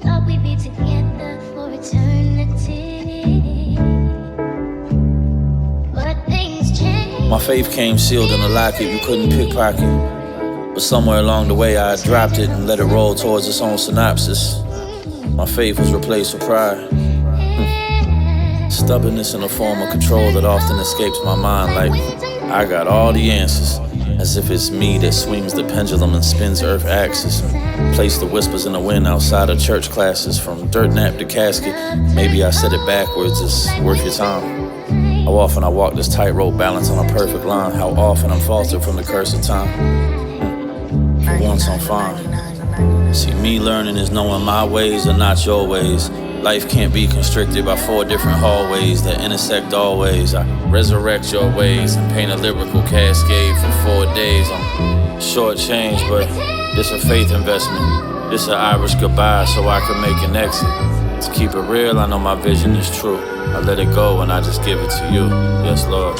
Thought we'd be together for eternity, but things change. My faith came sealed in a locket you couldn't pickpocket. But somewhere along the way I dropped it and let it roll towards its own synopsis. My faith was replaced with pride. Stubbornness in a form of control that often escapes my mind, like I got all the answers. As if it's me that swings the pendulum and spins Earth axis. Place the whispers in the wind outside of church classes. From dirt nap to casket, maybe I said it backwards, it's worth your time. How often I walk this tightrope balance on a perfect line. How often I'm faltered from the curse of time. For once I'm fine. See, me learning is knowing my ways are not your ways. Life can't be constricted by 4 different hallways that intersect always. I resurrect your ways and paint a lyrical cascade for 4 days. I'm shortchanged, but this a faith investment. This an Irish goodbye so I can make an exit. To keep it real, I know my vision is true. I let it go and I just give it to you. Yes, Lord.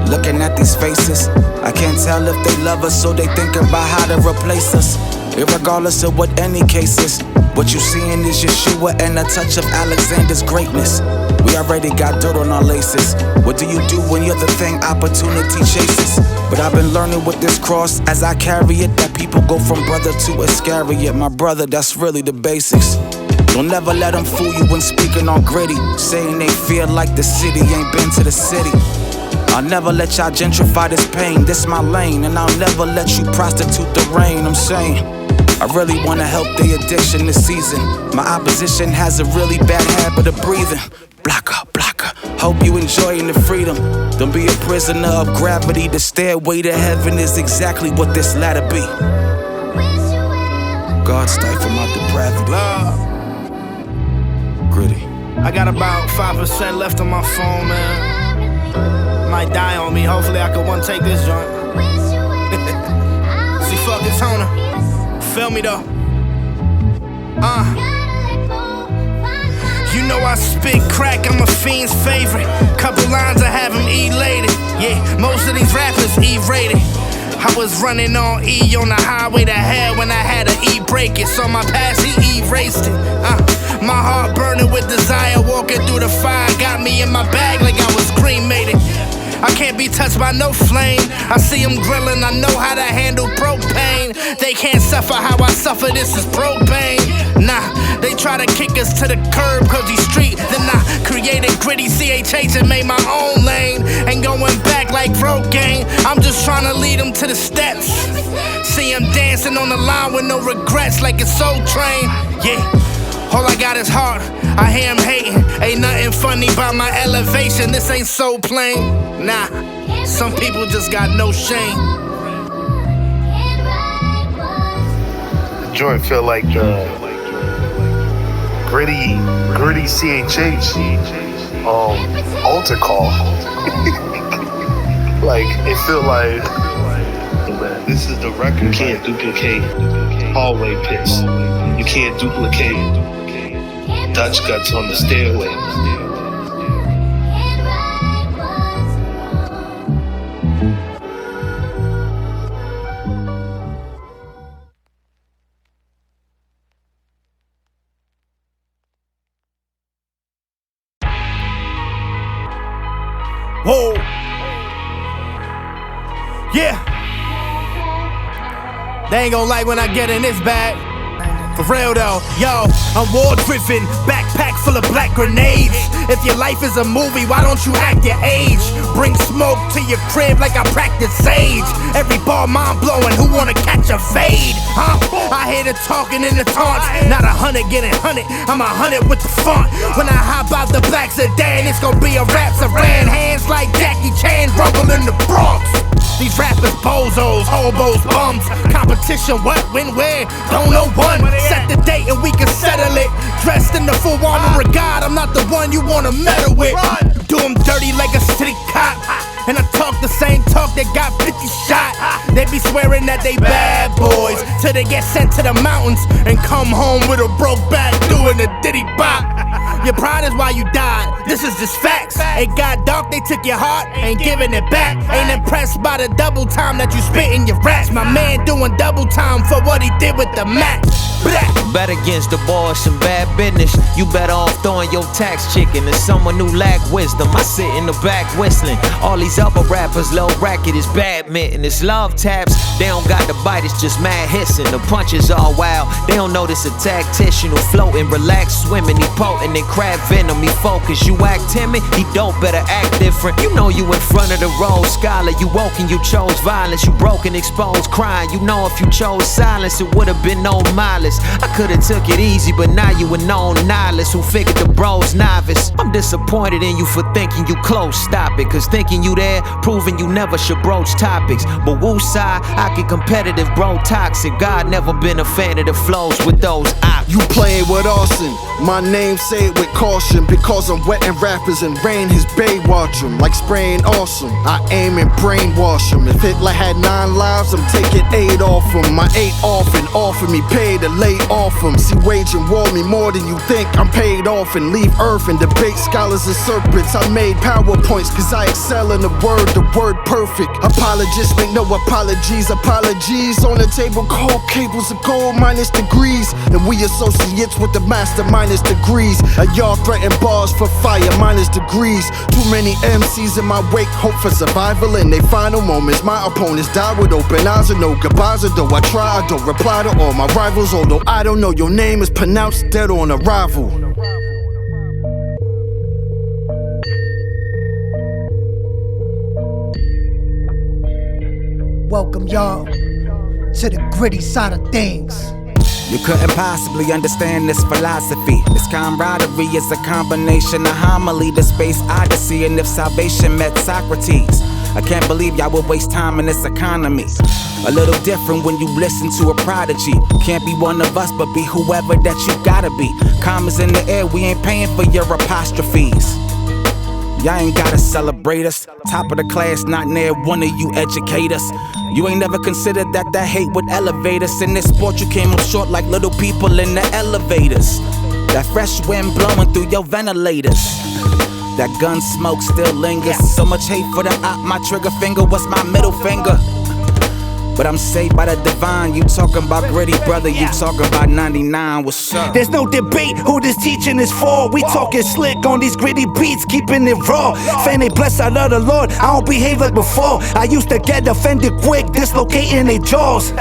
Looking at these faces, I can't tell if they love us or they thinking about how to replace us. Irregardless of what any case is, what you seeing is Yeshua and a touch of Alexander's greatness. We already got dirt on our laces. What do you do when you're the thing opportunity chases? But I've been learning with this cross as I carry it, that people go from brother to Iscariot. My brother, that's really the basics. Don't never let them fool you when speaking on gritty, saying they feel like the city ain't been to the city. I'll never let y'all gentrify this pain, this my lane, and I'll never let you prostitute the rain. I'm saying, I really wanna help the addiction this season. My opposition has a really bad habit of breathing. Blocker, blocker, hope you enjoying the freedom. Don't be a prisoner of gravity. The stairway to heaven is exactly what this ladder be. God stifle my depravity. Gritty. I got about 5% left on my phone, man. Might die on me. Hopefully I can one take this joint. See, fuck this Hona. Feel me though. You know I spit crack, I'm a fiend's favorite. Couple lines I have him elated. Yeah, most of these rappers E-rated. I was running on E on the highway to hell when I had to E-break it. So my past, he erased it. My heart burning with desire, walking through the fire. Got me in my bag like I was cremated. I can't be touched by no flame. I see them grilling, I know how to handle propane. They can't suffer how I suffer, this is propane. Nah, they try to kick us to the curb cause he's street. Then I created gritty CHH and made my own lane. Ain't going back like road gang. I'm just trying to lead them to the steps. See him dancing on the line with no regrets like it's Soul Train. Yeah. All I got is heart, I hear him hating. Ain't nothing funny about my elevation, this ain't so plain. Nah, some people just got no shame. The joint feel like the gritty CHH altar call. Like, it feel like, man, this is the record. You can't duplicate hallway pits. You can't duplicate Dutch guts on the stairway. Whoa. Yeah. They ain't gon' like when I get in this bag. For real though, yo, I'm war-driven, backpack full of black grenades. If your life is a movie, why don't you act your age? Bring smoke to your crib like I practice sage. Every ball mind blowing, who wanna catch a fade? Huh? I hear the talking and the taunts, not 100 getting 100, I'm 100 with the font. When I hop out the black sedan, it's gonna be a rap saran. Hands like Jackie Chan, rumble in the Bronx. These rappers bozos, hobos, bums. Competition, what, when, where? Don't know one. Set the date and we can settle it. Dressed in the full armor of God, I'm not the one you wanna meddle with. Do them dirty like a city cop. And I talk the same talk that got 50 shot. They be swearing that they bad boys till they get sent to the mountains and come home with a broke back doing a diddy bop. Your pride is why you died, this is just facts. It got dark, they took your heart, ain't giving it back. Ain't impressed by the double time that you spit in your raps. My man doing double time for what he did with the Mac. Bet against the boys, some bad business. You better off throwing your tax chicken to someone who lack wisdom. I sit in the back whistling. All these other rappers, low racket is badminton. It's love taps, they don't got the bite, it's just mad hissing. The punches all wild, they don't know this a tactician who floating, relax, swimming, he potent and crab venom, he focus. You act timid, he don't, better act different. You know you in front of the road, scholar. You woke and you chose violence. You broken, exposed, crying. You know if you chose silence, it would've been no malice. I could've took it easy, but now you a known nihilist who figured the bro's novice. I'm disappointed in you for thinking you close, stop it. Cause thinking you there, proving you never should broach topics. But woo side, I get competitive, bro, toxic. God never been a fan of the flows with those options. You playing with arson, my name say it with caution. Because I'm wetting rappers and rain his bay watch 'em. Like spraying awesome, I aim and brainwash 'em. If Hitler had 9 lives, I'm taking 8 off him. My 8 often offer me pay to lay off him. See, waging war me more than you think. I'm paid off and leave earth and debate scholars and serpents. I made PowerPoints cause I excel in the word perfect. Apologists make no apologies. Apologies on the table, cold cables of gold minus degrees. And we associates with the master minus degrees. Y'all threaten bars for fire minus degrees. Too many MCs in my wake, hope for survival in their final moments. My opponents die with open eyes and no goodbyes. Although I try, I don't reply to all my rivals. Although I don't know your name is pronounced dead on arrival. Welcome y'all to the gritty side of things. You couldn't possibly understand this philosophy. This camaraderie is a combination of homily, the space odyssey, and if salvation met Socrates. I can't believe y'all would waste time in this economy. A little different when you listen to a prodigy. Can't be one of us, but be whoever that you gotta be. Commas in the air, we ain't paying for your apostrophes. Y'all ain't gotta celebrate us. Top of the class, not near one of you educators. You ain't never considered that hate would elevate us. In this sport, you came up short like little people in the elevators. That fresh wind blowing through your ventilators. That gun smoke still lingers. So much hate for the op, my trigger finger was my middle finger. But I'm saved by the divine. You talking about gritty, brother, you talking about 99, what's up? There's no debate who this teaching is for. We talking slick on these gritty beats, keeping it raw. Fan they blessed out of the Lord, I don't behave like before. I used to get offended quick, dislocating their jaws.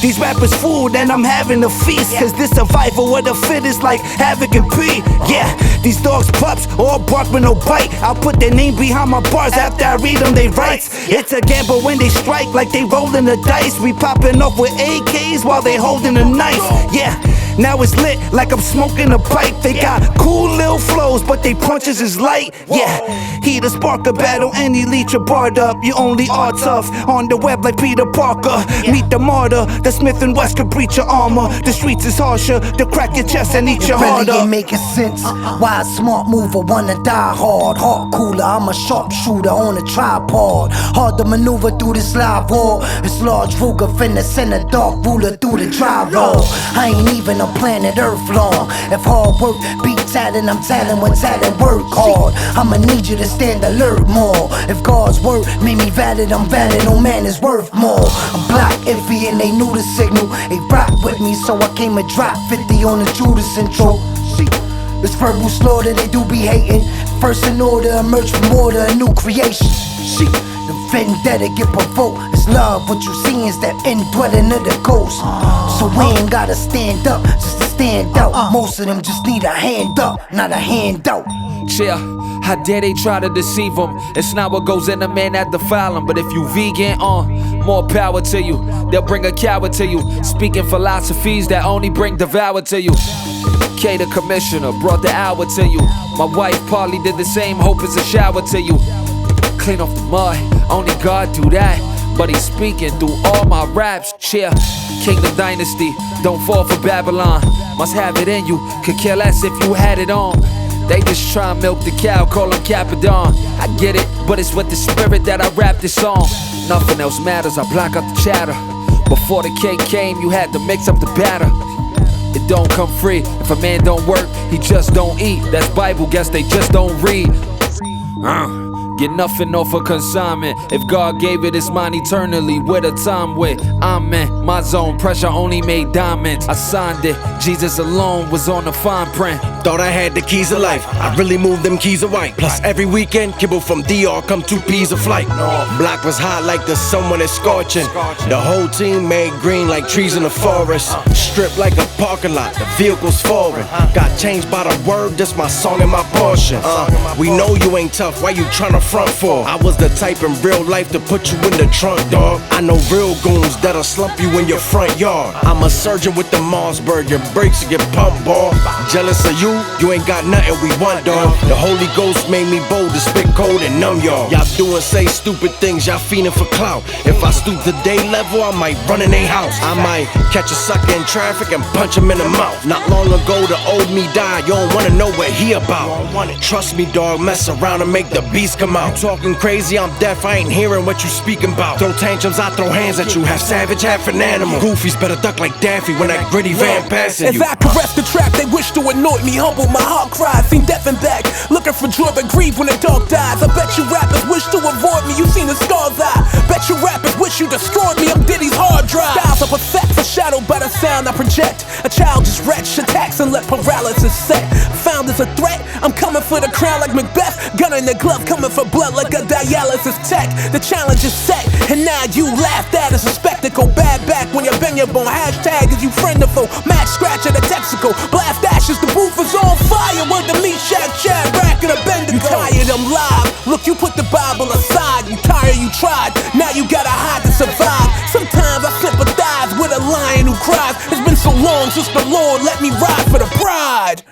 These rappers fooled and I'm having a feast. Cause this survival of the fittest like Havoc and P. Yeah, these dogs pups, all bark with no bite. I'll put their name behind my bars after I read them they rights. It's a gamble when they strike like they rolling the dice. We popping off with AKs while they holding a knife. Yeah, now it's lit like I'm smoking a pipe. They got cool little flows, but they punches is light. Yeah, he the spark of battle and he lead your barred up. You only are tough on the web like Peter Parker. Meet the martyr, the Smith and West could breach your armor. The streets is harsher, to crack your chest and eat your heart really up. Ain't making sense. Why a smart mover wanna die hard? Heart cooler, I'm a sharpshooter on a tripod. Hard to maneuver through this live war. It's large Ruger finna send a dark ruler through the drywall. I ain't even on planet Earth long. If hard work beat talent, I'm talent when talent work hard. I'ma need you to stand alert more. If God's word made me valid, I'm valid. No man is worth more. I'm black iffy and they knew the signal. They rock with me, so I came and dropped 50 on the Judas intro. It's verbal slaughter, they do be hating. First in order, emerge from order, a new creation. The vendetta get provoked. It's love, what you see is that indwelling of the ghost. So we ain't gotta stand up just to stand out. Most of them just need a hand up, not a handout. Yeah, how dare they try to deceive them? It's not what goes in a man that defile him. But if you vegan, more power to you. They'll bring a coward to you, speaking philosophies that only bring devour to you. K the commissioner brought the hour to you. My wife Polly did the same, hope is a shower to you. Clean off the mud, only God do that. But he's speaking through all my raps. Yeah, Kingdom Dynasty, don't fall for Babylon. Must have it in you, could care less if you had it on. They just try and milk the cow, call him Capadon. I get it, but it's with the spirit that I rap this song. Nothing else matters, I block out the chatter. Before the cake came, you had to mix up the batter. It don't come free, if a man don't work, he just don't eat. That's Bible, guess they just don't read. Get nothing off a consignment. If God gave it, it's mine eternally. With a time with, amen. My zone, pressure only made diamonds. I signed it, Jesus alone was on the fine print. Thought I had the keys of life. I really moved them keys of white. Plus every weekend, kibble from DR come 2 P's of flight. Block was hot like the sun when it's scorching. The whole team made green like trees in the forest. Stripped like a parking lot, the vehicle's forward. Got changed by the word, this my song and my portion. We know you ain't tough, why you tryna front for? I was the type in real life to put you in the trunk, dog. I know real goons that'll slump you in your front yard. I'm a surgeon with the Mossberg, your brakes will get pumped, ball. Jealous of you ain't got nothing we want, dog. The Holy Ghost made me bold to spit cold and numb y'all. Y'all do and say stupid things, y'all fiending for clout. If I stoop to day level, I might run in they house. I might catch a sucker in traffic and punch him in the mouth. Not long ago, the old me died, you don't wanna know what he about. Trust me, dog, mess around and make the beast come out. You talking crazy, I'm deaf, I ain't hearing what you speaking about. Throw tantrums, I throw hands at you, half savage, half an animal. Goofies better duck like Daffy when that gritty van passing you. As I caress the trap, they wish to anoint me humble. My heart cries, seen death and back, looking for joy but grief when the dog dies. I bet you rappers wish to avoid me, you seen the scars I bet you rappers wish you destroyed me, I'm Diddy's hard drive. Styles of effect, foreshadowed by the sound I project. A child just wretch, attacks and let paralysis set. Found as a threat, I'm coming for the crown like Macbeth. Gun in the glove, coming for blood like a dialysis tech. The challenge is set, and now you laughed at as a spectacle. Bad back when you bend your bone, hashtag is you friend or foe. Match scratch at a Texaco, blast ashes, the booth is on fire. Word to me, Shaq, Rack, and a Bendigo. You tired, I'm live, look you put the Bible aside. You tired, you tried, now you gotta hide to survive. Sometimes I sympathize with a lion who cries. It's been so long since the Lord let me ride for the pride.